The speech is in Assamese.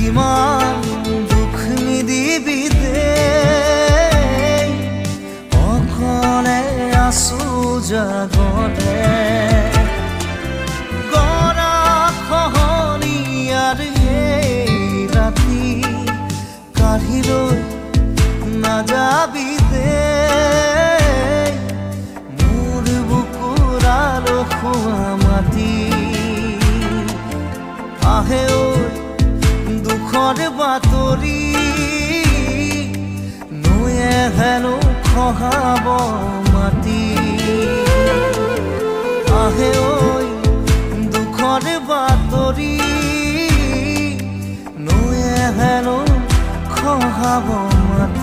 ইমান দুখ নিদিবি দেই অকলে আছো জাগতে গৰা খহনীয়াৰ এই ৰাতি কাঢ়িলৈ নাযাবি দেই মোৰ বুকুৰ খোৱা মাটি আহে ঐ দুখৰ বাতৰি নৈয়ে হেনো খহাব মাটি আহে ঐ দুখৰ বাতৰি নৈয়ে হেনো খহাব মাটি